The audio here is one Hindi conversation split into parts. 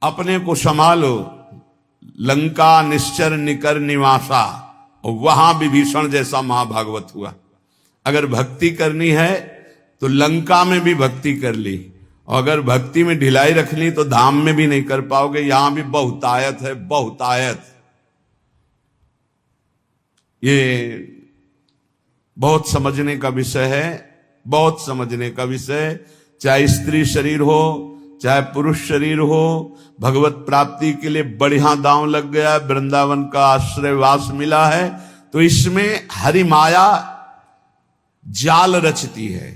अपने को संभालो। लंका निश्चर निकर निवासा, और वहां विभीषण जैसा महाभागवत हुआ। अगर भक्ति करनी है तो लंका में भी भक्ति कर ली, और अगर भक्ति में ढिलाई रख ली तो धाम में भी नहीं कर पाओगे। यहां भी बहुतायत है, बहुतायत। ये बहुत समझने का विषय है, बहुत समझने का विषय। चाहे स्त्री शरीर हो चाहे पुरुष शरीर हो, भगवत प्राप्ति के लिए बढ़िया दांव लग गया, वृंदावन का आश्रयवास मिला है, तो इसमें हरि माया जाल रचती है।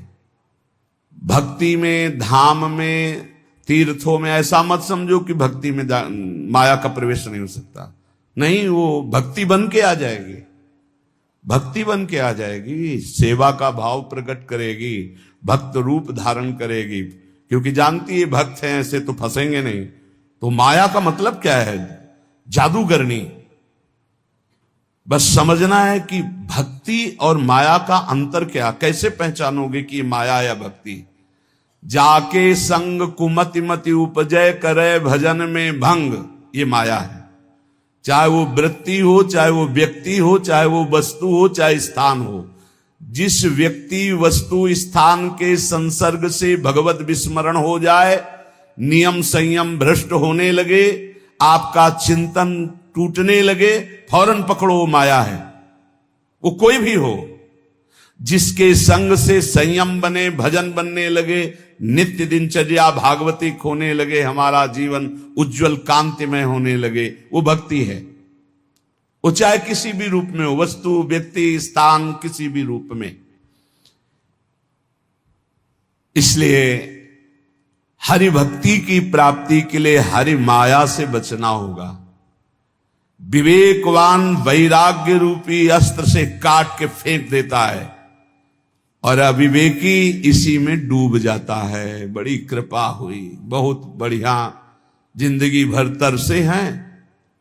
भक्ति में, धाम में, तीर्थों में ऐसा मत समझो कि भक्ति में माया का प्रवेश नहीं हो सकता। नहीं, वो भक्ति बन के आ जाएगी, भक्ति बन के आ जाएगी, सेवा का भाव प्रकट करेगी, भक्त रूप धारण करेगी, क्योंकि जानती है भक्त हैं ऐसे तो फंसेंगे नहीं। तो माया का मतलब क्या है? जादूगरनी। बस समझना है कि भक्ति और माया का अंतर क्या, कैसे पहचानोगे कि माया या भक्ति? जाके संग कुमति मति उपजय करे भजन में भंग, ये माया है। चाहे वो वृत्ति हो, चाहे वो व्यक्ति हो, चाहे वो वस्तु हो, चाहे स्थान हो। जिस व्यक्ति वस्तु स्थान के संसर्ग से भगवत विस्मरण हो जाए, नियम संयम भ्रष्ट होने लगे, आपका चिंतन टूटने लगे, फौरन पकड़ो वो माया है। वो कोई भी हो, जिसके संग से संयम बने, भजन बनने लगे, नित्य दिनचर्या भागवतिक होने लगे, हमारा जीवन उज्जवल कांतिमय होने लगे, वो भक्ति है। वो चाहे किसी भी रूप में हो, वस्तु, व्यक्ति, स्थान, किसी भी रूप में। इसलिए हरि भक्ति की प्राप्ति के लिए हरि माया से बचना होगा। विवेकवान वैराग्य रूपी अस्त्र से काट के फेंक देता है, और अविवेकी इसी में डूब जाता है। बड़ी कृपा हुई, बहुत बढ़िया, जिंदगी भर तरसे हैं,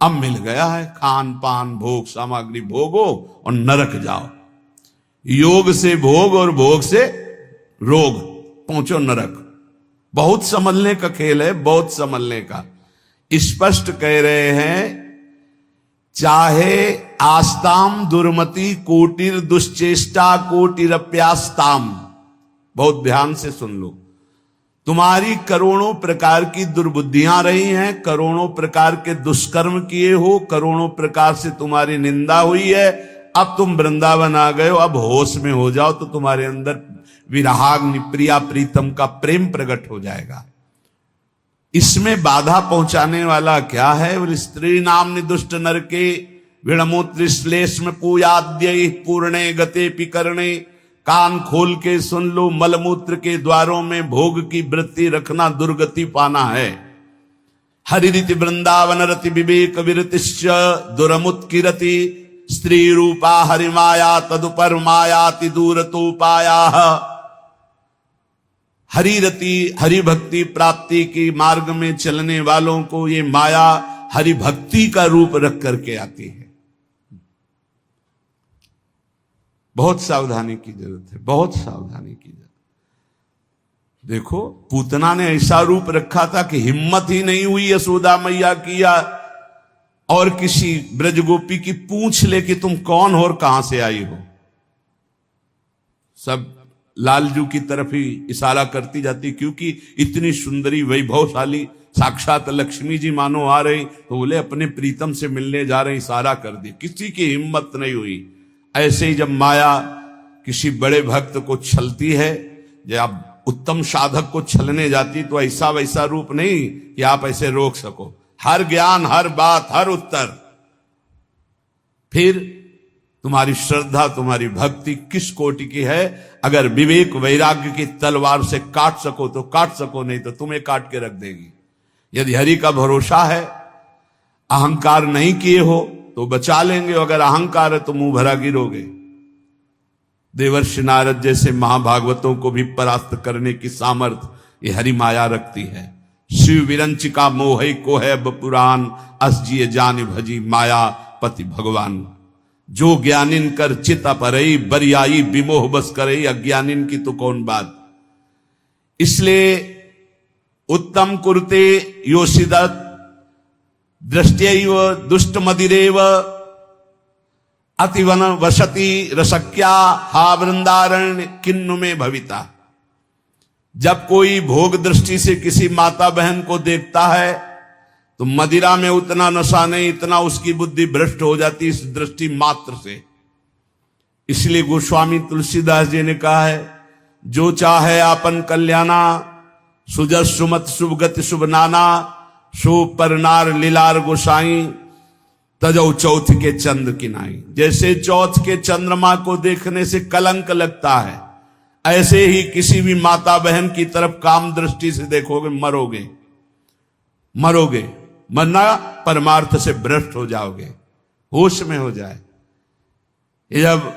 अब मिल गया है, खान पान भोग सामग्री भोगो और नरक जाओ। योग से भोग और भोग से रोग, पहुंचो नरक। बहुत समझने का खेल है, बहुत समझने का। स्पष्ट कह रहे हैं, चाहे आस्ताम दुर्मति कोटिर दुश्चेष्टा कोटिरप्यास्ताम। बहुत ध्यान से सुन लो। तुम्हारी करोड़ों प्रकार की दुर्बुद्धियां रही हैं, करोड़ों प्रकार के दुष्कर्म किए हो, करोड़ों प्रकार से तुम्हारी निंदा हुई है। अब तुम वृंदावन आ गए हो, अब होश में हो जाओ तो तुम्हारे अंदर विराग प्रिया प्रीतम का प्रेम प्रकट हो जाएगा। इसमें बाधा पहुंचाने वाला क्या है? बोले स्त्री नाम निदुष्ट नर के विणमूत्र श्लेष्म पूयाद्य पूर्णे गते पिकरणे। कान खोल के सुन लो, मलमूत्र के द्वारों में भोग की वृत्ति रखना दुर्गति पाना है। हरिरिति वृंदावन रति विवेक विरतिश्च दुरमुत्किरति। स्त्री रूपा हरिमाया तदुपर मायाति दूरतोपाया। हरिरति हरि भक्ति प्राप्ति की मार्ग में चलने वालों को ये माया हरि भक्ति का रूप रख करके आती है। बहुत सावधानी की जरूरत है, बहुत सावधानी की जरूरत। देखो, पूतना ने ऐसा रूप रखा था कि हिम्मत ही नहीं हुई यशोदा मैया की या और किसी ब्रजगोपी की पूछ ले कि तुम कौन हो और कहां से आई हो। सब लालजू की तरफ ही इशारा करती जाती, क्योंकि इतनी सुंदरी वैभवशाली साक्षात लक्ष्मी जी मानो आ रही, तो बोले अपने प्रीतम से मिलने जा रहे, इशारा कर दी। किसी की हिम्मत नहीं हुई। ऐसे ही जब माया किसी बड़े भक्त को छलती है, जब उत्तम साधक को छलने जाती, तो ऐसा वैसा रूप नहीं कि आप ऐसे रोक सको। हर ज्ञान, हर बात, हर उत्तर। फिर तुम्हारी श्रद्धा, तुम्हारी भक्ति किस कोटि की है? अगर विवेक वैराग्य की तलवार से काट सको तो काट सको, नहीं तो तुम्हें काट के रख देगी। यदि हरि का भरोसा है, अहंकार नहीं किए हो तो बचा लेंगे, अगर अहंकार है तो मुंह भरा गिरोगे। देवर्षि नारद जैसे महाभागवतों को भी परास्त करने की सामर्थ्य ये हरि माया रखती है। शिव विरंचिका मोह को है पुराण, अस जिय जान भजी माया पति भगवान। जो ज्ञानिन कर चित अपरई, बरियाई विमोह बस करई, अज्ञानिन की तो कौन बात। इसलिए उत्तम कुरते योषिदत दृष्टैव दुष्ट मदिरेव अतिवन वसति रसक्या हा वृंदारण्य किन्नु में भविता। जब कोई भोग दृष्टि से किसी माता बहन को देखता है तो मदिरा में उतना नशा नहीं, इतना उसकी बुद्धि भ्रष्ट हो जाती इस दृष्टि मात्र से। इसलिए गोस्वामी तुलसीदास जी ने कहा है, जो चाहे आपन कल्याणा सुजस सुमत शुभ गति शुभ नाना सो परनार लीलार गोसाई तजौ चौथ के चंद्र किनाई। जैसे चौथ के चंद्रमा को देखने से कलंक लगता है, ऐसे ही किसी भी माता बहन की तरफ काम दृष्टि से देखोगे मरोगे, मरोगे। मरना परमार्थ से भ्रष्ट हो जाओगे, होश में हो जाए। ये जब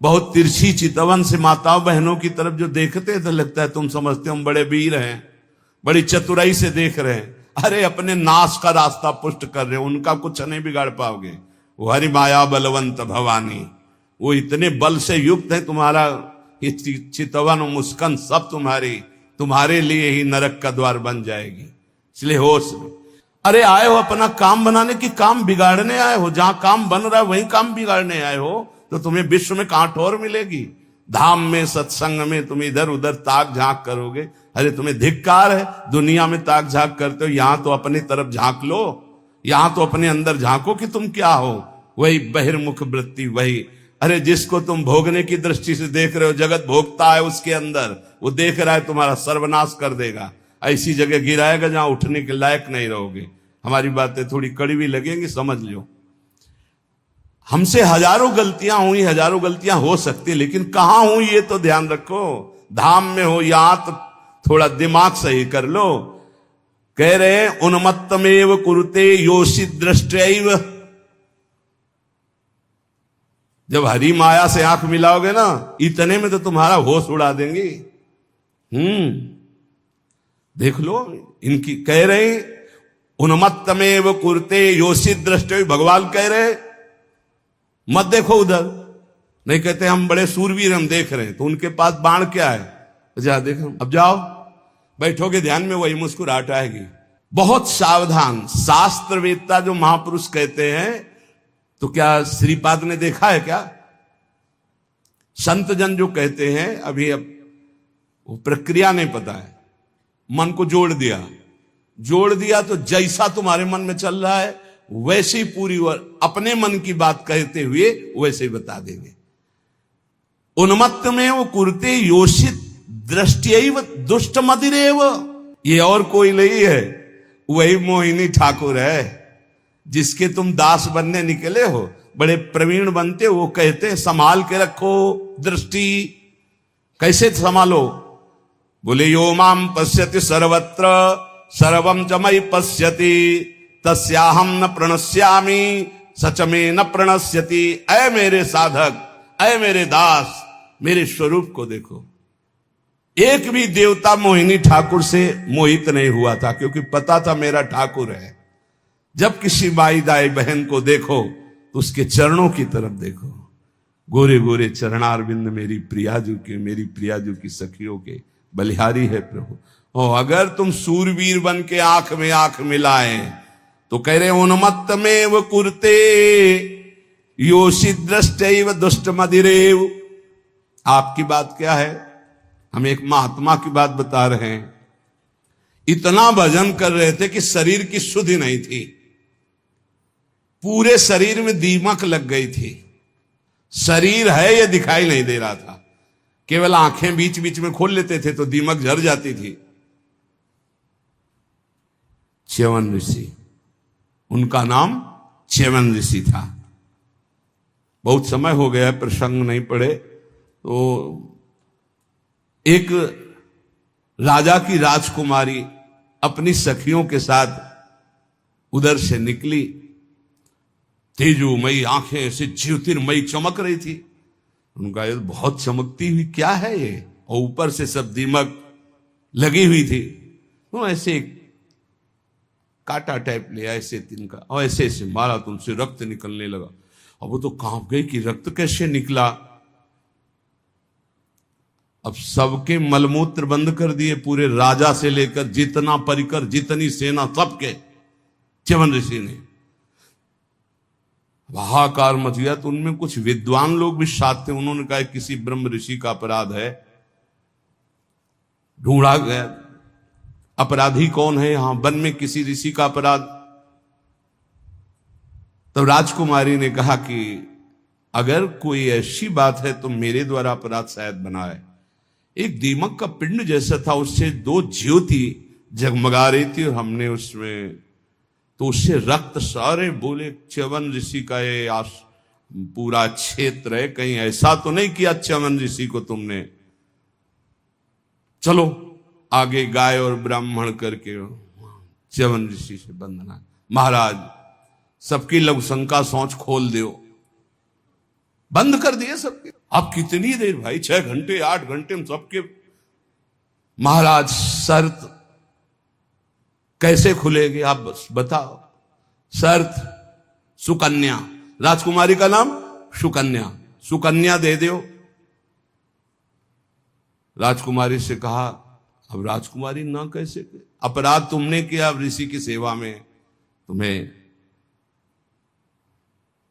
बहुत तिरछी चितवन से माताओं बहनों की तरफ जो देखते हैं तो लगता है तुम समझते हो हम बड़े वीर हैं, बड़ी चतुराई से देख रहे हैं। अरे अपने नाश का रास्ता पुष्ट कर रहे हो, उनका कुछ नहीं बिगाड़ पाओगे। वो हरि माया बलवंत भवानी, वो इतने बल से युक्त है, तुम्हारा चितवन मुस्कान सब तुम्हारे लिए ही नरक का द्वार बन जाएगी। इसलिए होश में। अरे आए हो अपना काम बनाने की, काम बिगाड़ने आए हो? जहां काम बन रहा है वहीं काम बिगाड़ने आए हो तो तुम्हें विश्व में कहां ठोर मिलेगी? धाम में सत्संग में तुम इधर उधर ताक झांक करोगे। अरे तुम्हें धिक्कार है, दुनिया में ताक झांक करते हो, यहां तो अपनी तरफ झांक लो, यहां तो अपने अंदर झांको कि तुम क्या हो। वही बहिर्मुख वृत्ति, वही। अरे जिसको तुम भोगने की दृष्टि से देख रहे हो, जगत भोगता है उसके अंदर, वो देख रहा है तुम्हारा सर्वनाश कर देगा, ऐसी जगह गिराएगा जहां उठने के लायक नहीं रहोगे। हमारी बातें थोड़ी कड़वी लगेंगी, समझ लो। हमसे हजारों गलतियां हुई, हजारों गलतियां हो सकती, लेकिन कहां हुई ये तो ध्यान रखो। धाम में हो यहां तो थोड़ा दिमाग सही कर लो। कह रहे उन्मत्तमेव कुरुते योषि दृष्टैव। जब हरि माया से आंख मिलाओगे ना, इतने में तो तुम्हारा होश उड़ा देंगे। देख लो इनकी। कह रहे उन्मत्तमेव कुरुते योषि दृष्टैव। भगवान कह रहे मत देखो उधर। नहीं कहते हम बड़े सूरवीर, हम देख रहे हैं, तो उनके पास बाण क्या है? जा देखो, अब जाओ बैठोगे ध्यान में, वही मुस्कुराहट आएगी। बहुत सावधान। शास्त्रवेत्ता जो महापुरुष कहते हैं, तो क्या श्रीपाद ने देखा है क्या? संत जन जो कहते हैं, अभी अब वो प्रक्रिया नहीं पता है, मन को जोड़ दिया तो जैसा तुम्हारे मन में चल रहा है वैसे ही पूरी अपने मन की बात कहते हुए वैसे ही बता देंगे। उन्मत्त में वो कुरते योषित दृष्टि दुष्ट मदिरेव। ये और कोई नहीं है, वही मोहिनी ठाकुर है जिसके तुम दास बनने निकले हो। बड़े प्रवीण बनते, वो कहते हैं संभाल के रखो दृष्टि। कैसे संभालो? बोले यो माम पश्यति सर्वत्र सर्वम च मयि पश्यति तस्याहम न प्रणश्यामि सच में न प्रणश्यति। ऐ मेरे साधक, ऐ मेरे दास, मेरे स्वरूप को देखो। एक भी देवता मोहिनी ठाकुर से मोहित नहीं हुआ था, क्योंकि पता था मेरा ठाकुर है। जब किसी माई दाई बहन को देखो तो उसके चरणों की तरफ देखो। गोरे गोरे चरणारविंद मेरी प्रियाजू के, मेरी प्रियाजू की सखियों के बलिहारी है प्रभु। और अगर तुम सूरवीर बन के आंख में आंख मिलाए तो कह रहे उन्मत्त में वो कुरते योषि दृष्टैव दुष्ट मदिरेव। आपकी बात क्या है? हम एक महात्मा की बात बता रहे हैं। इतना भजन कर रहे थे कि शरीर की शुद्धि नहीं थी, पूरे शरीर में दीमक लग गई थी। शरीर है ये दिखाई नहीं दे रहा था, केवल आंखें बीच बीच में खोल लेते थे तो दीमक झड़ जाती थी। च्यवन ऋषि, उनका नाम च्यवन ऋषि था। बहुत समय हो गया, प्रसंग नहीं पढ़े। तो एक राजा की राजकुमारी अपनी सखियों के साथ उधर से निकली। तेजोमयी आंखें ऐसे ज्योतिर्मयी चमक रही थी। उनका ये बहुत चमकती हुई क्या है ये, और ऊपर से सब दीमक लगी हुई थी। तो ऐसे काटा टाइप लिया ऐसे तिनका, और ऐसे ऐसे मारा तो उनसे रक्त निकलने लगा। अब वो तो कांप गई कि रक्त कैसे निकला। अब सबके मलमूत्र बंद कर दिए, पूरे राजा से लेकर जितना परिकर, जितनी सेना, सबके च्यवन ऋषि ने। हाहाकार मच गया, तो उनमें कुछ विद्वान लोग भी साथ थे। उन्होंने कहा किसी ब्रह्म ऋषि का अपराध है। ढूंढा गया अपराधी कौन है, यहां वन में किसी ऋषि का अपराध। तो राजकुमारी ने कहा कि अगर कोई ऐसी बात है तो मेरे द्वारा अपराध शायद बना है। एक दीमक का पिंड जैसा था, उससे 2 ज्योति जगमगा रही थी और हमने उसमें, तो उससे रक्त सारे बोले च्यवन ऋषि का ये पूरा क्षेत्र है, कहीं ऐसा तो नहीं किया च्यवन ऋषि को तुमने। चलो आगे गाय और ब्राह्मण करके च्यवन ऋषि से बंधना। महाराज सबकी लघुशंका सोच खोल दो, बंद कर दिए सबके। अब कितनी देर भाई, 6 घंटे 8 घंटे हम सबके। महाराज शर्त कैसे खुलेगी आप बस बताओ। शर्त सुकन्या, राजकुमारी का नाम सुकन्या, सुकन्या दे दो। राजकुमारी से कहा अब राजकुमारी ना कैसे, अपराध तुमने किया ऋषि की सेवा में, तुम्हें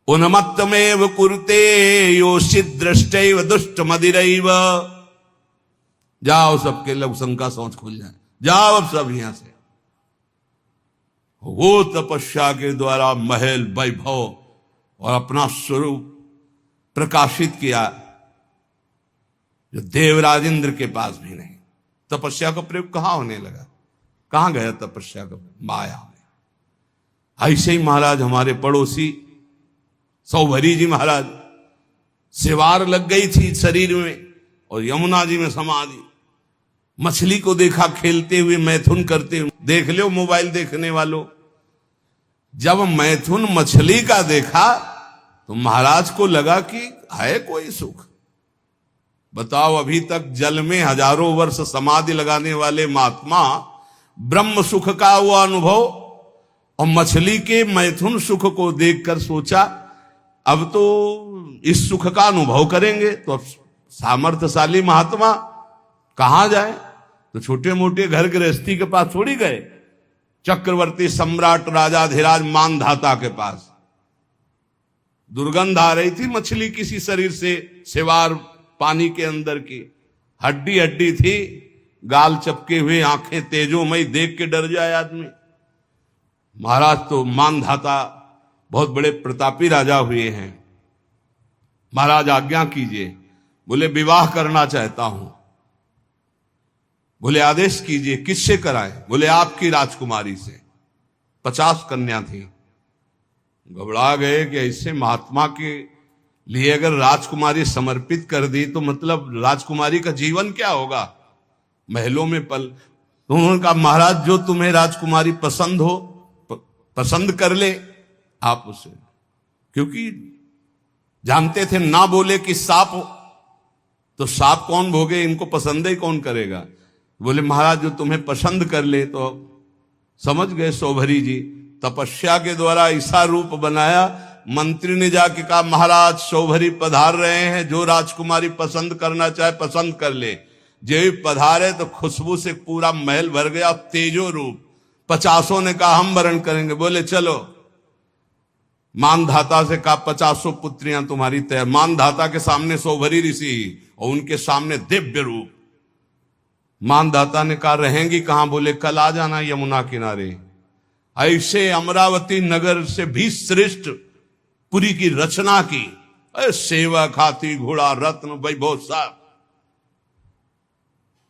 उन्मत्तमेव कुरुते योषित दृष्टैव दुष्ट मदिरैव। जाओ सबके लघुशंका सोच खुल जाए, जाओ अब सब यहां से। वो तपस्या के द्वारा महल वैभव और अपना स्वरूप प्रकाशित किया जो देवराज इंद्र के पास भी नहीं। तपस्या का प्रयोग कहां होने लगा, कहां गया तपस्या का, माया में। ऐसे ही महाराज हमारे पड़ोसी सौभरी जी महाराज, सिवार लग गई थी शरीर में और यमुना जी में समाधि। मछली को देखा खेलते हुए, मैथुन करते हुए। देख लो मोबाइल देखने वालों, जब मैथुन मछली का देखा तो महाराज को लगा कि है कोई सुख। बताओ, अभी तक जल में हजारों वर्ष समाधि लगाने वाले महात्मा ब्रह्म सुख का वो अनुभव, और मछली के मैथुन सुख को देखकर सोचा अब तो इस सुख का अनुभव करेंगे। तो अब सामर्थ्यशाली महात्मा कहां जाए, तो छोटे मोटे घर गृहस्थी के पास थोड़ी गए, चक्रवर्ती सम्राट राजाधिराज मानधाता के पास। दुर्गंध आ रही थी मछली किसी शरीर से, सिवार पानी के अंदर की, हड्डी हड्डी थी, गाल चपके हुए, आंखें तेजोमयी, देख के डर जाए आदमी। महाराज तो मानधाता बहुत बड़े प्रतापी राजा हुए हैं। महाराज आज्ञा कीजिए। बोले विवाह करना चाहता हूं। बोले आदेश कीजिए, किससे कराएं? बोले आपकी राजकुमारी से। 50 कन्या थी। घबरा गए कि ऐसे महात्मा के लिए अगर राजकुमारी समर्पित कर दी तो मतलब राजकुमारी का जीवन क्या होगा, महलों में पल। तो उन्होंने कहा महाराज जो तुम्हें राजकुमारी पसंद हो पसंद कर ले आप उसे, क्योंकि जानते थे ना बोले कि सांप हो तो सांप कौन भोगे, इनको पसंद ही कौन करेगा। बोले महाराज जो तुम्हें पसंद कर ले। तो समझ गए सौभरी जी, तपस्या के द्वारा ऐसा रूप बनाया। मंत्री ने जाके कहा महाराज सौभरी पधार रहे हैं, जो राजकुमारी पसंद करना चाहे पसंद कर ले। जो पधारे तो खुशबू से पूरा महल भर गया, तेजो रूप। 50 ने कहा हम वरण करेंगे। बोले चलो। मानधाता से कहा 50 पुत्रियां तुम्हारी तय। मानधाता के सामने सौभरी ऋषि और उनके सामने दिव्य रूप। मानधाता ने कहा रहेंगी कहां? बोले कल आ जाना यमुना किनारे। ऐसे अमरावती नगर से भी श्रेष्ठ पुरी की रचना की। सेवा खाती घोड़ा रत्न वैभव सब।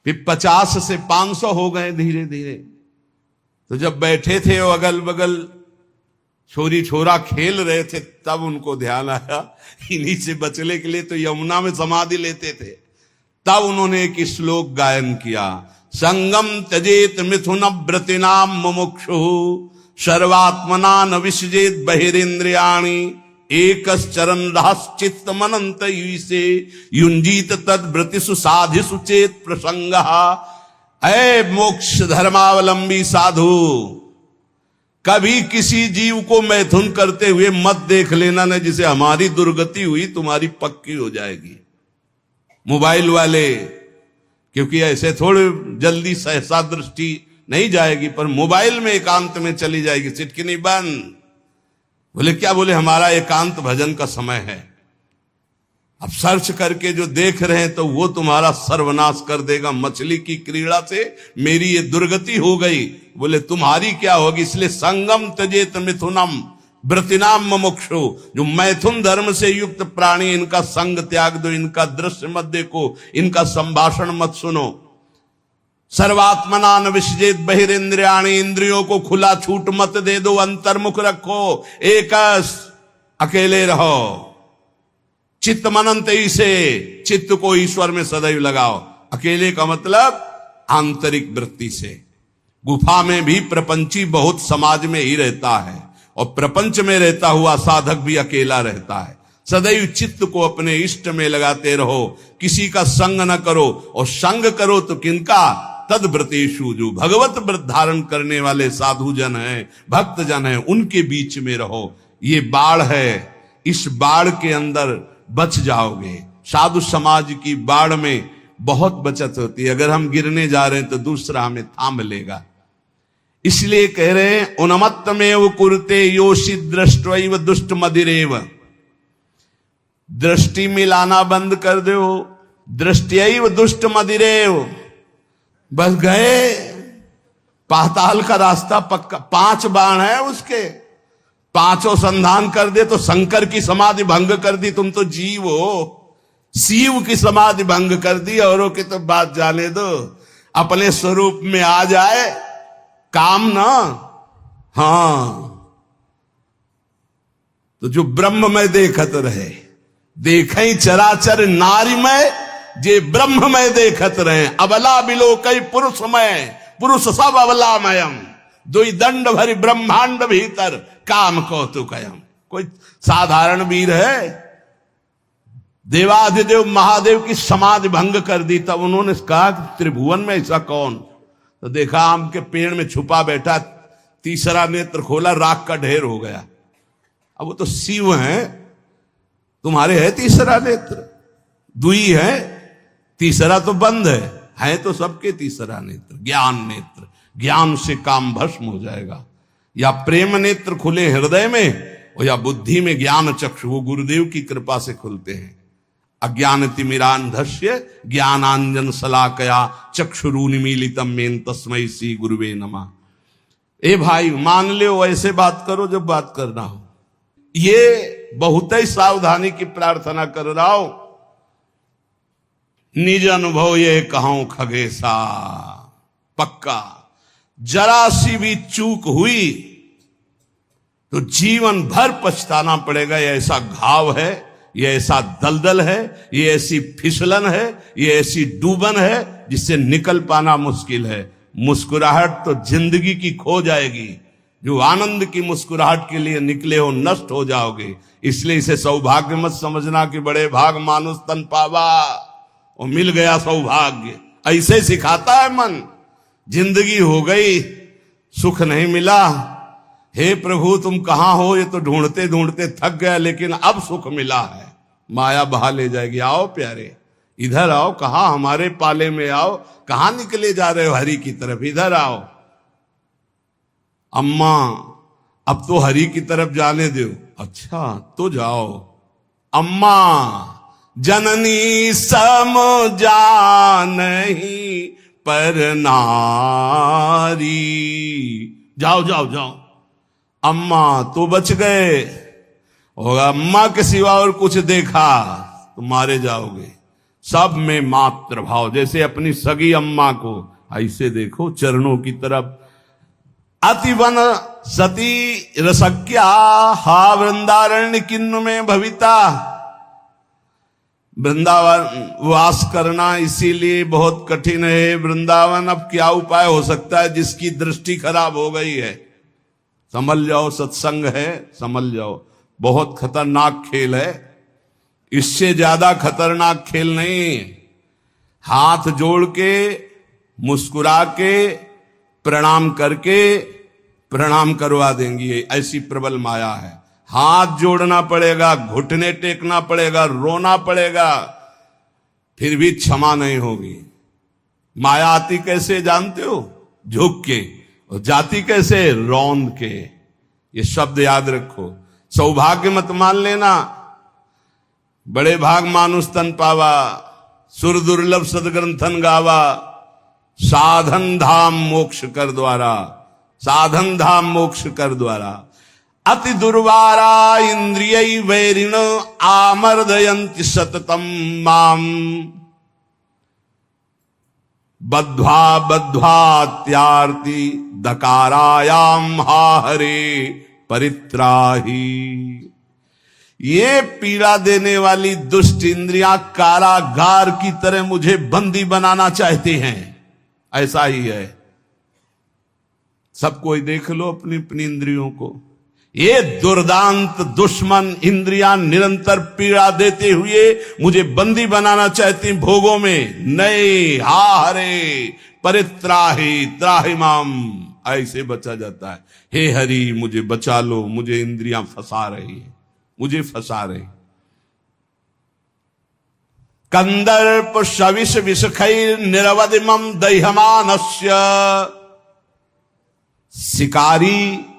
फिर 50 से 500 हो गए धीरे धीरे। तो जब बैठे थे वो अगल बगल छोरी छोरा खेल रहे थे, तब उनको ध्यान आया इन्हीं से बचने के लिए तो यमुना में समाधि लेते थे। तब उन्होंने एक श्लोक गायन किया, संगम त्यजेत मिथुन व्रतिनाम मुमुक्षु सर्वात्मना न विसजेत बहिरेन्द्रियाणि एकश्चरण रहश्चित्त मनंत से युंजीत तद व्रतिषु साधिषु चेत प्रसंग। ऐ मोक्ष धर्मावलंबी साधु, कभी किसी जीव को मैथुन करते हुए मत देख लेना न, जिसे हमारी दुर्गति हुई तुम्हारी पक्की हो जाएगी। मोबाइल वाले क्योंकि ऐसे थोड़े जल्दी सहसा दृष्टि नहीं जाएगी, पर मोबाइल में एकांत में चली जाएगी, सिटकिनी बंद। बोले क्या? बोले हमारा एकांत भजन का समय है। अब सर्च करके जो देख रहे हैं तो वो तुम्हारा सर्वनाश कर देगा। मछली की क्रीड़ा से मेरी ये दुर्गति हो गई। बोले तुम्हारी क्या होगी? इसलिए संगम त्यजेत मिथुनम व्रतिनाम मुमुक्षु। जो मैथुन धर्म से युक्त प्राणी, इनका संग त्याग दो, इनका दृश्य मत देखो, इनका संभाषण मत सुनो। सर्वात्मना न विसजेत बहिरेंद्रियाणी। इंद्रियों को खुला छूट मत दे दो, अंतर्मुख रखो, एकस अकेले रहो। चित्त मनंत से, चित्त को ईश्वर में सदैव लगाओ। अकेले का मतलब आंतरिक वृत्ति से। गुफा में भी प्रपंची बहुत समाज में ही रहता है, और प्रपंच में रहता हुआ साधक भी अकेला रहता है। सदैव चित्त को अपने इष्ट में लगाते रहो, किसी का संग न करो, और संग करो तो किनका? तद व्रतेषु, जो भगवत व्रत धारण करने वाले साधु जन हैं, भक्त जन हैं, उनके बीच में रहो। ये बाढ़ है, इस बाढ़ के अंदर बच जाओगे। साधु समाज की बाढ़ में बहुत बचत होती है। अगर हम गिरने जा रहे हैं तो दूसरा हमें थाम लेगा। इसलिए कह रहे हैं उन्मत्तमेव कुरुते योषि दृष्ट्वैव दुष्ट मदिरेव। दृष्टि मिलाना बंद कर दो, दृष्टैव दुष्ट मदिरेव। बस गए, पाताल का रास्ता पक्का। 5 बाण है उसके, 5 संधान कर दे तो शंकर की समाधि भंग कर दी। तुम तो जीव हो, शिव की समाधि भंग कर दी। औरों की तो बात जाने दो, अपने स्वरूप में आ जाए काम ना। हां, तो जो ब्रह्म में देखत रहे, देखें चराचर नारी में, जे ब्रह्म में देखत रहे। अबला बिलो कई पुरुष में, पुरुष सब अबलामयम। दुई दंड भरी ब्रह्मांड भीतर काम कौतुकयम। कोई साधारण वीर है? देवाधिदेव महादेव की समाधि भंग कर दी। तब उन्होंने कहा त्रिभुवन में ऐसा कौन? तो देखा आम के पेड़ में छुपा बैठा, तीसरा नेत्र खोला, राख का ढेर हो गया। अब वो तो शिव हैं, तुम्हारे है तीसरा नेत्र? दुई है, तीसरा तो बंद है तो सबके तीसरा नेत्र ज्ञान नेत्र। ज्ञान से काम भस्म हो जाएगा। या प्रेम नेत्र खुले हृदय में, और या बुद्धि में ज्ञान चक्षु, वो गुरुदेव की कृपा से खुलते हैं। अज्ञान तिमिरांधस्य ज्ञानांजन शलाकया चक्षुरुन्मीलितम मेन तस्मै श्री गुरुवे नमः। ए भाई, मान लो ऐसे बात करो जब बात करना हो। ये बहुत ही सावधानी की प्रार्थना कर रहा हूं। निज अनुभव ये कहूं खगेशा, पक्का जरा सी भी चूक हुई तो जीवन भर पछताना पड़ेगा। ये ऐसा घाव है, ये ऐसा दलदल है, ये ऐसी फिसलन है, ये ऐसी डूबन है जिससे निकल पाना मुश्किल है। मुस्कुराहट तो जिंदगी की खो जाएगी। जो आनंद की मुस्कुराहट के लिए निकले हो, नष्ट हो जाओगे। इसलिए इसे सौभाग्य मत समझना कि बड़े भाग मानुष तन पावा, और मिल गया सौभाग्य। ऐसे सिखाता है मन। जिंदगी हो गई, सुख नहीं मिला, हे प्रभु तुम कहां हो? ये तो ढूंढते ढूंढते थक गया, लेकिन अब सुख मिला है। माया बहा ले जाएगी। आओ प्यारे, इधर आओ। कहां? हमारे पाले में आओ। कहां निकले जा रहे हो? हरि की तरफ। इधर आओ। अम्मा अब तो हरि की तरफ जाने दो। अच्छा तो जाओ। अम्मा जननी सम जानही पर नारी। जाओ जाओ जाओ। अम्मा तो बच गए, और अम्मा के सिवा और कुछ देखा तो मारे जाओगे। सब में मात्र भाव, जैसे अपनी सगी अम्मा को ऐसे देखो, चरणों की तरफ। अतिवन सती रसक्या हा वृंदारण्य किन्न में भविता। वृंदावन वास करना इसीलिए बहुत कठिन है। वृंदावन अब क्या उपाय हो सकता है? जिसकी दृष्टि खराब हो गई है, संभल जाओ। सत्संग है, संभल जाओ। बहुत खतरनाक खेल है, इससे ज्यादा खतरनाक खेल नहीं। हाथ जोड़ के, मुस्कुरा के, प्रणाम करके प्रणाम करवा देंगी, ऐसी प्रबल माया है। हाथ जोड़ना पड़ेगा, घुटने टेकना पड़ेगा, रोना पड़ेगा, फिर भी क्षमा नहीं होगी। माया आती कैसे जानते हो? झुक के, और जाति कैसे, रौंद के। ये शब्द याद रखो। सौभाग्य मत मान लेना, बड़े भाग मानुष तन पावा, सुर दुर्लभ सदग्रंथन गावा, साधन धाम मोक्ष कर द्वारा, साधन धाम मोक्ष कर द्वारा। अति दुर्वारा इंद्रिय वैरिण आमर्दयन्ति सततम माम, बद्ध्वा बद्ध्वात्यार्ति दकारायाम हा हरे परित्राही। ये पीड़ा देने वाली दुष्ट इंद्रियां कारागार की तरह मुझे बंदी बनाना चाहती हैं। ऐसा ही है। सब कोई देख लो अपनी अपनी इंद्रियों को। ये दुर्दांत दुश्मन इंद्रियां निरंतर पीड़ा देते हुए मुझे बंदी बनाना चाहती भोगों में। नहीं, हा हरे परित्राही त्राहि माम, ऐसे बचा जाता है। हे हरि मुझे बचा लो, मुझे इंद्रियां फंसा रही है, मुझे फंसा रही। कंदर्प शविष विषखैर निरवधिमम दह्यमानस्य, शिकारी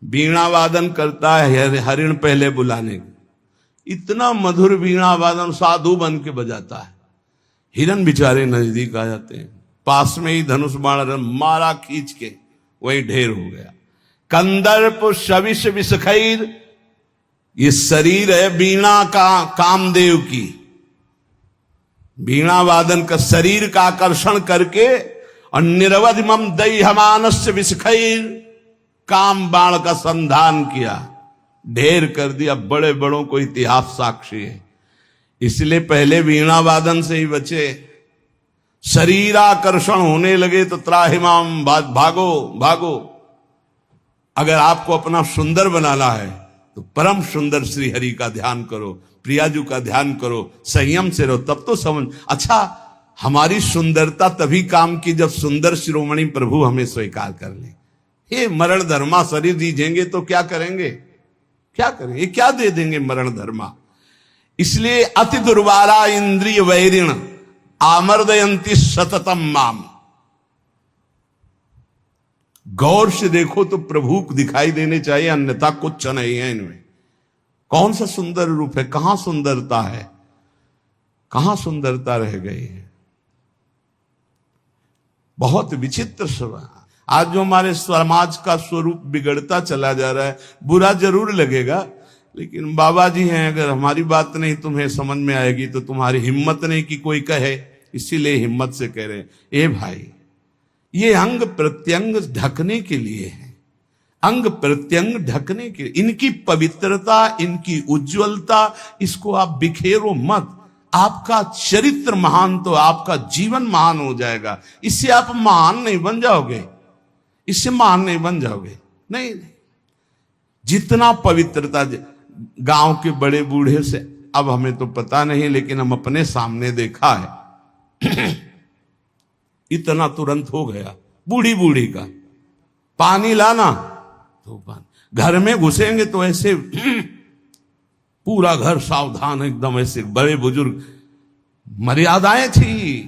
वीणा वादन करता है हरिण पहले बुलाने, इतना मधुर वीणा वादन साधु बन के बजाता है। हिरन बेचारे नजदीक आ जाते हैं, पास में ही धनुष बाण मारा खींच के, वही ढेर हो गया। कंदर्प शविष विषखैर, ये शरीर है वीणा का, कामदेव की वीणा वादन का शरीर का आकर्षण करके, और निरवधिमम दह्यमानस्य विषखैर, काम बाण का संधान किया, ढेर कर दिया। बड़े बड़ों को इतिहास साक्षी है। इसलिए पहले वीणा वादन से ही बचे। शरीराकर्षण होने लगे तो त्राहिमाम, भागो भागो। अगर आपको अपना सुंदर बनाना है तो परम सुंदर श्री हरि का ध्यान करो, प्रियाजू का ध्यान करो, संयम से रहो, तब तो समझ। अच्छा, हमारी सुंदरता तभी काम की जब सुंदर शिरोमणि प्रभु हमें स्वीकार कर ले। ये मरण धर्मा शरीर दीजेंगे तो क्या करेंगे, क्या करेंगे, क्या दे देंगे मरण धर्मा। इसलिए अति दुर्वारा इंद्रिय वैरिण आमर्दयन्ति सततम माम। गौर से देखो तो प्रभु को दिखाई देने चाहिए, अन्यथा कुछ नहीं है इनमें। कौन सा सुंदर रूप है, कहां सुंदरता है, कहां सुंदरता रह गई है। बहुत विचित्र स्वभाव। आज जो हमारे समाज का स्वरूप बिगड़ता चला जा रहा है, बुरा जरूर लगेगा, लेकिन बाबा जी हैं, अगर हमारी बात नहीं तुम्हें समझ में आएगी तो तुम्हारी हिम्मत नहीं कि कोई कहे, इसीलिए हिम्मत से कह रहे हैं। ए भाई, ये अंग प्रत्यंग ढकने के लिए है, अंग प्रत्यंग ढकने के लिए। इनकी पवित्रता, इनकी उज्जवलता, इसको आप बिखेरो मत। आपका चरित्र महान तो आपका जीवन महान हो जाएगा। इससे आप महान नहीं बन जाओगे, इससे महान नहीं बन जाओगे। नहीं, जितना पवित्रता, गांव के बड़े बूढ़े से, अब हमें तो पता नहीं, लेकिन हम अपने सामने देखा है इतना तुरंत हो गया। बूढ़ी बूढ़ी का पानी लाना तो पानी, घर में घुसेंगे तो ऐसे पूरा घर सावधान, एकदम ऐसे। बड़े बुजुर्ग, मर्यादाएं थी,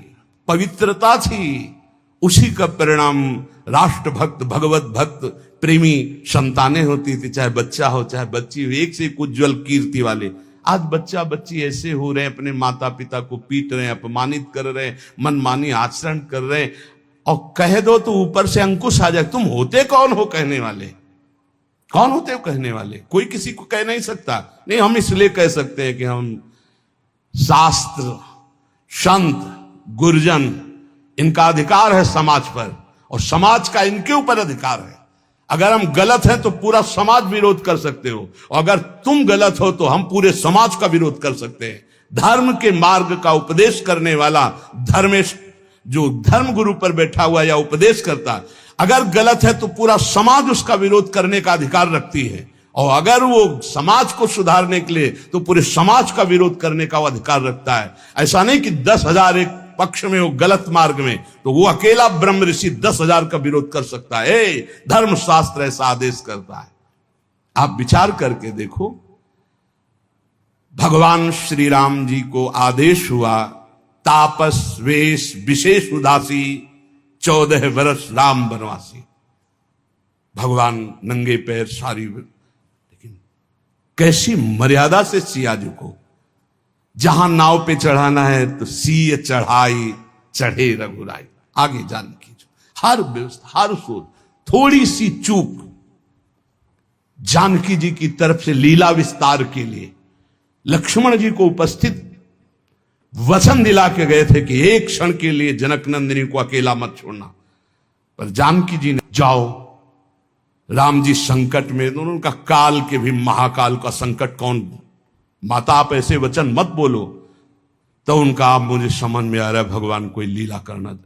पवित्रता थी, उसी का परिणाम राष्ट्र भक्त, भगवत भक्त, प्रेमी संतानें होती थी, चाहे बच्चा हो चाहे बच्ची हो, एक से एक उज्जवल कीर्ति वाले। आज बच्चा बच्ची ऐसे हो रहे हैं, अपने माता पिता को पीट रहे हैं, अपमानित कर रहे हैं, मनमानी आचरण कर रहे हैं, और कह दो तो ऊपर से अंकुश आ जाए। तुम होते कौन हो कहने वाले, कौन होते हो कहने वाले? कोई किसी को कह नहीं सकता। नहीं, हम इसलिए कह सकते हैं कि हम शास्त्र, संत, गुरुजन, इनका अधिकार है समाज पर, और समाज का इनके ऊपर अधिकार है। अगर हम गलत हैं तो पूरा समाज विरोध कर सकते हो, और अगर तुम गलत हो तो हम पूरे समाज का विरोध कर सकते हैं। धर्म के मार्ग का उपदेश करने वाला धर्मेश, जो धर्म गुरु पर बैठा हुआ या उपदेश करता, अगर गलत है तो पूरा समाज उसका विरोध करने का अधिकार रखती है, और अगर वो समाज को सुधारने के लिए तो पूरे समाज का विरोध करने का वो अधिकार रखता है। ऐसा नहीं कि 10,000 एक पक्ष में हो गलत मार्ग में, तो वो अकेला ब्रह्म ऋषि 10,000 का विरोध कर सकता है। धर्म शास्त्र ऐसा आदेश करता है। आप विचार करके देखो, भगवान श्री राम जी को आदेश हुआ, तापस वेश विशेष उदासी 14 वर्ष राम वनवासी, भगवान नंगे पैर सारी, लेकिन कैसी मर्यादा से सिया जी को जहां नाव पे चढ़ाना है तो सिय चढ़ाई चढ़े रघुराई। आगे जानकी जी हर व्यवस्था, हर सोच, थोड़ी सी चूक जानकी जी की तरफ से लीला विस्तार के लिए लक्ष्मण जी को उपस्थित वचन दिला के गए थे कि एक क्षण के लिए जनक नंदिनी को अकेला मत छोड़ना, पर जानकी जी ने जाओ, राम जी संकट में, उनका काल के भी महाकाल का संकट कौन, माता आप ऐसे वचन मत बोलो। तो उनका आप मुझे समझ में आ रहा है भगवान कोई लीला करना,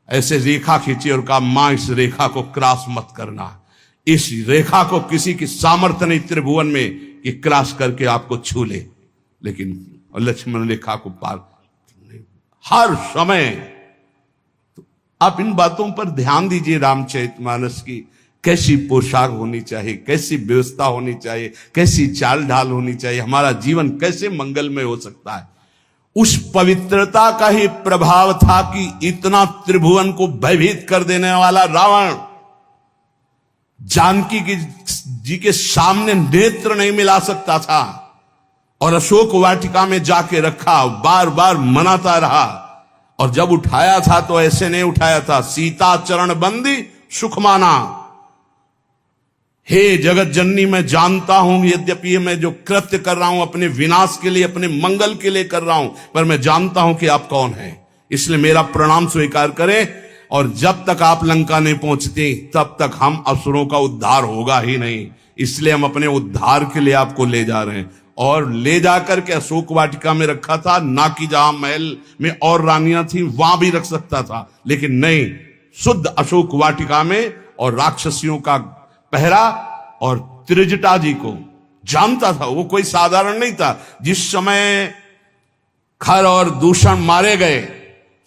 ऐसे रेखा खींची और कहा मां इस रेखा को क्रॉस मत करना, इस रेखा को किसी की सामर्थ्य नहीं त्रिभुवन में कि क्रॉस करके आपको छू ले, लेकिन लक्ष्मण रेखा को पार हर समय। तो आप इन बातों पर ध्यान दीजिए, रामचरितमानस की कैसी पोशाक होनी चाहिए, कैसी व्यवस्था होनी चाहिए, कैसी चाल ढाल होनी चाहिए, हमारा जीवन कैसे मंगलमय हो सकता है। उस पवित्रता का ही प्रभाव था कि इतना त्रिभुवन को भयभीत कर देने वाला रावण जानकी जी के सामने नेत्र नहीं मिला सकता था, और अशोक वाटिका में जाके रखा, बार बार मनाता रहा, और जब उठाया था तो ऐसे नहीं उठाया था, सीता चरण बंदी सुख माना। हे जगत जननी, मैं जानता हूं यद्यपि मैं जो कृत्य कर रहा हूं अपने विनाश के लिए, अपने मंगल के लिए कर रहा हूं, पर मैं जानता हूं कि आप कौन हैं, इसलिए मेरा प्रणाम स्वीकार करें। और जब तक आप लंका नहीं पहुंचते तब तक हम असुरों का उद्धार होगा ही नहीं, इसलिए हम अपने उद्धार के लिए आपको ले जा रहे हैं। और ले जाकर के अशोक वाटिका में रखा था, ना कि जहां महल में और रानियां थी वहां भी रख सकता था, लेकिन नहीं, शुद्ध अशोक वाटिका में, और राक्षसियों का पहरा। और त्रिजटा जी को जानता था, वो कोई साधारण नहीं था। जिस समय खर और दूषण मारे गए,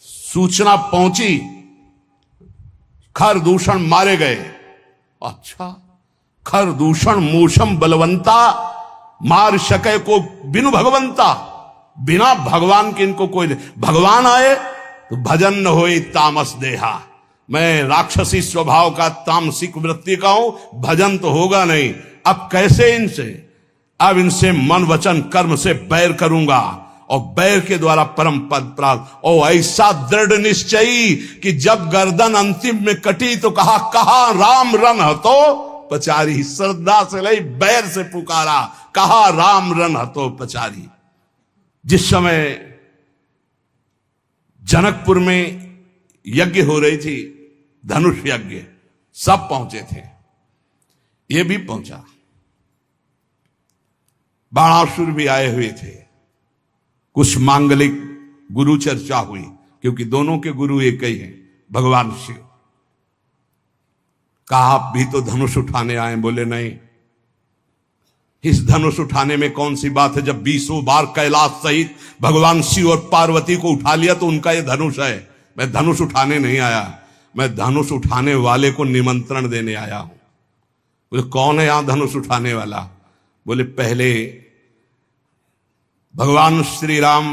सूचना पहुंची खर दूषण मारे गए, अच्छा खर दूषण मूषम बलवंता मार सके को बिनु भगवंता, बिना भगवान के इनको कोई, भगवान आए तो भजन न होए तामस देहा, मैं राक्षसी स्वभाव का तामसिक वृत्ति का हूं, भजन तो होगा नहीं। अब कैसे इनसे, अब इनसे मन वचन कर्म से बैर करूंगा, और बैर के द्वारा परम पद प्राप्त। और ऐसा दृढ़ निश्चयी कि जब गर्दन अंतिम में कटी तो कहा राम रन हतो पचारी, श्रद्धा से लई बैर से पुकारा, कहा राम रन हतो पचारी। जिस समय जनकपुर में यज्ञ हो रही थी, धनुष यज्ञ, सब पहुंचे थे, ये भी पहुंचा, बाणासुर भी आए हुए थे, कुछ मांगलिक गुरु चर्चा हुई, क्योंकि दोनों के गुरु एक ही हैं, भगवान शिव। कहा आप भी तो धनुष उठाने आए, बोले नहीं, इस धनुष उठाने में कौन सी बात है, जब 20 बार कैलाश सहित भगवान शिव और पार्वती को उठा लिया तो उनका ये धनुष है। मैं धनुष उठाने नहीं आया, मैं धनुष उठाने वाले को निमंत्रण देने आया हूं। बोले कौन है यहां धनुष उठाने वाला? बोले पहले भगवान श्री राम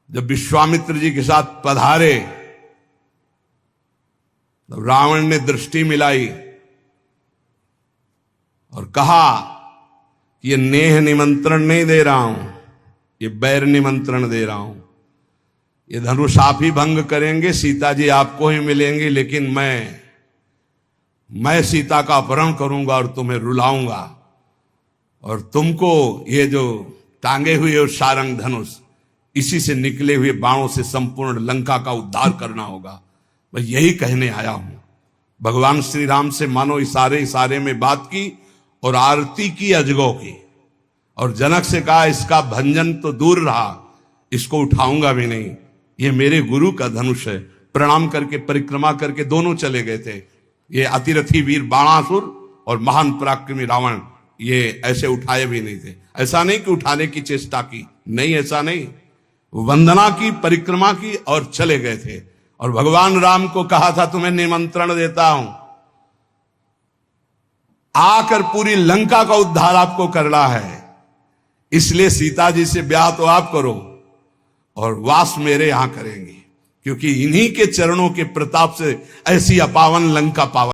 जब विश्वामित्र जी के साथ पधारे तो रावण ने दृष्टि मिलाई और कहा ये नेह निमंत्रण नहीं दे रहा हूं, ये बैर निमंत्रण दे रहा हूं। ये धनुष आप ही भंग करेंगे, सीता जी आपको ही मिलेंगी, लेकिन मैं सीता का अपहरण करूंगा और तुम्हें रुलाऊंगा, और तुमको ये जो टांगे हुए और सारंग धनुष, इसी से निकले हुए बाणों से संपूर्ण लंका का उद्धार करना होगा। मैं यही कहने आया हूं। भगवान श्री राम से मानो इशारे में बात की और आरती की अजगों की, और जनक से कहा इसका भंजन तो दूर रहा, इसको उठाऊंगा भी नहीं, ये मेरे गुरु का धनुष है। प्रणाम करके परिक्रमा करके दोनों चले गए थे। ये अतिरथी वीर बाणासुर और महान पराक्रमी रावण, ये ऐसे उठाए भी नहीं थे। ऐसा नहीं कि उठाने की चेष्टा की, नहीं, ऐसा नहीं, वंदना की, परिक्रमा की और चले गए थे। और भगवान राम को कहा था तुम्हें निमंत्रण देता हूं, आकर पूरी लंका का उद्धार आपको करना है, इसलिए सीता जी से ब्याह तो आप करो और वास मेरे यहां करेंगे। क्योंकि इन्हीं के चरणों के प्रताप से ऐसी अपावन लंका पावन